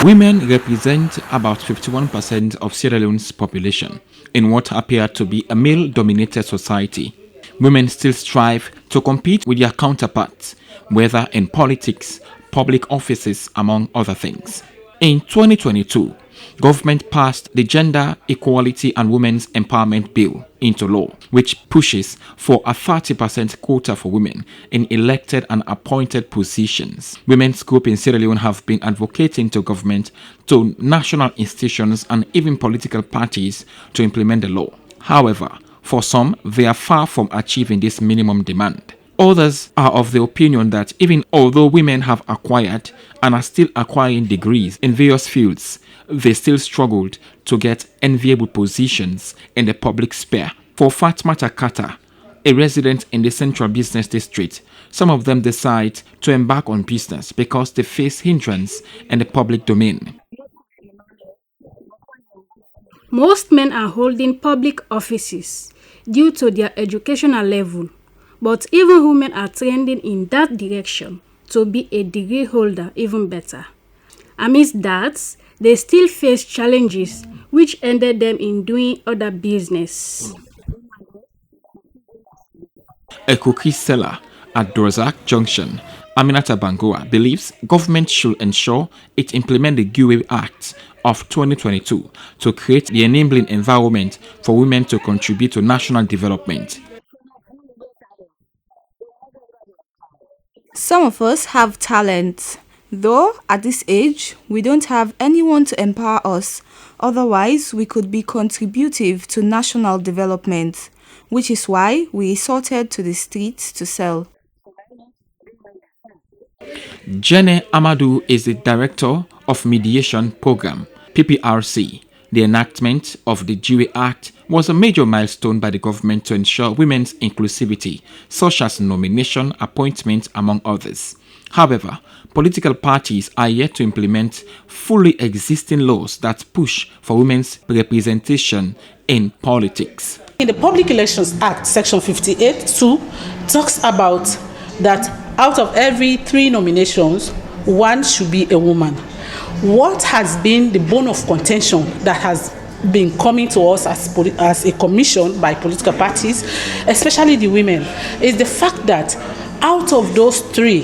Women represent about 51% of Sierra Leone's population in what appears to be a male-dominated society. Women still strive to compete with their counterparts, whether in politics, public offices, among other things. In 2022, government passed the Gender Equality and Women's Empowerment Bill into law, which pushes for a 30% quota for women in elected and appointed positions. Women's groups in Sierra Leone have been advocating to government, to national institutions, and even political parties to implement the law. However, for some, they are far from achieving this minimum demand. Others are of the opinion that even although women have acquired and are still acquiring degrees in various fields, they still struggled to get enviable positions in the public sphere. For Fatmata Kata, a resident in the Central Business District, some of them decide to embark on business because they face hindrance in the public domain. Most men are holding public offices due to their educational level, but even women are trending in that direction to be a degree holder even better. Amidst that, they still face challenges which ended them in doing other business. A cookie seller at Dorzak Junction, Aminata Bangoa, believes government should ensure it implement the Gewe Act of 2022 to create the enabling environment for women to contribute to national development. Some of us have talent, though at this age we don't have anyone to empower us, otherwise we could be contributive to national development, which is why we resorted to the streets to sell. Jene Amadou is the Director of Mediation Program, PPRC. The enactment of the Gewe Act was a major milestone by the government to ensure women's inclusivity, such as nomination, appointment, among others. However, political parties are yet to implement fully existing laws that push for women's representation in politics. In the Public Elections Act, Section 58(2) talks about that out of every 3 nominations, 1 should be a woman. What has been the bone of contention that has been coming to us as a commission by political parties, especially the women, is the fact that out of those 3,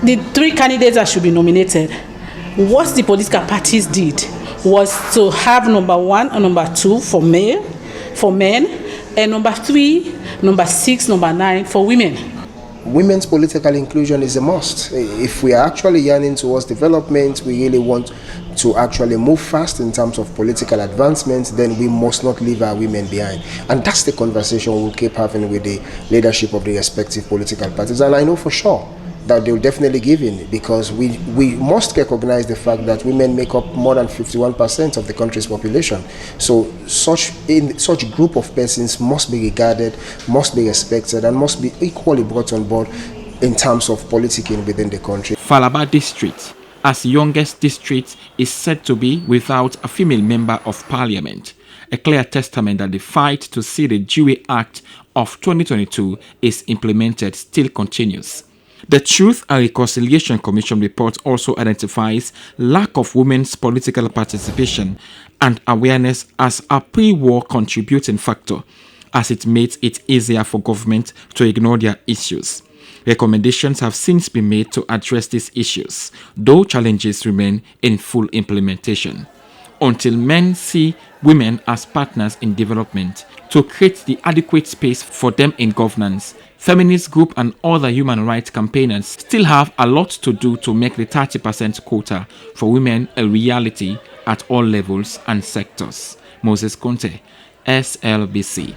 the 3 candidates that should be nominated, what the political parties did was to have number 1 and number 2 for men, and number 3, number 6, number 9 for women. Women's political inclusion is a must. If we are actually yearning towards development, we really want to actually move fast in terms of political advancement, then we must not leave our women behind. And that's the conversation we'll keep having with the leadership of the respective political parties. And I know for sure that they'll definitely give in, because we must recognize the fact that women make up more than 51% of the country's population. So such group of persons must be regarded, must be respected, and must be equally brought on board in terms of politicking within the country. Falaba District, as youngest district, is said to be without a female member of parliament, a clear testament that the fight to see the Gewe Act of 2022 is implemented still continues. The Truth and Reconciliation Commission report also identifies lack of women's political participation and awareness as a pre-war contributing factor, as it makes it easier for government to ignore their issues. Recommendations have since been made to address these issues, though challenges remain in full implementation. Until men see women as partners in development, to create the adequate space for them in governance, feminist groups and other human rights campaigners still have a lot to do to make the 30% quota for women a reality at all levels and sectors. Moses CONTEH, SLBC.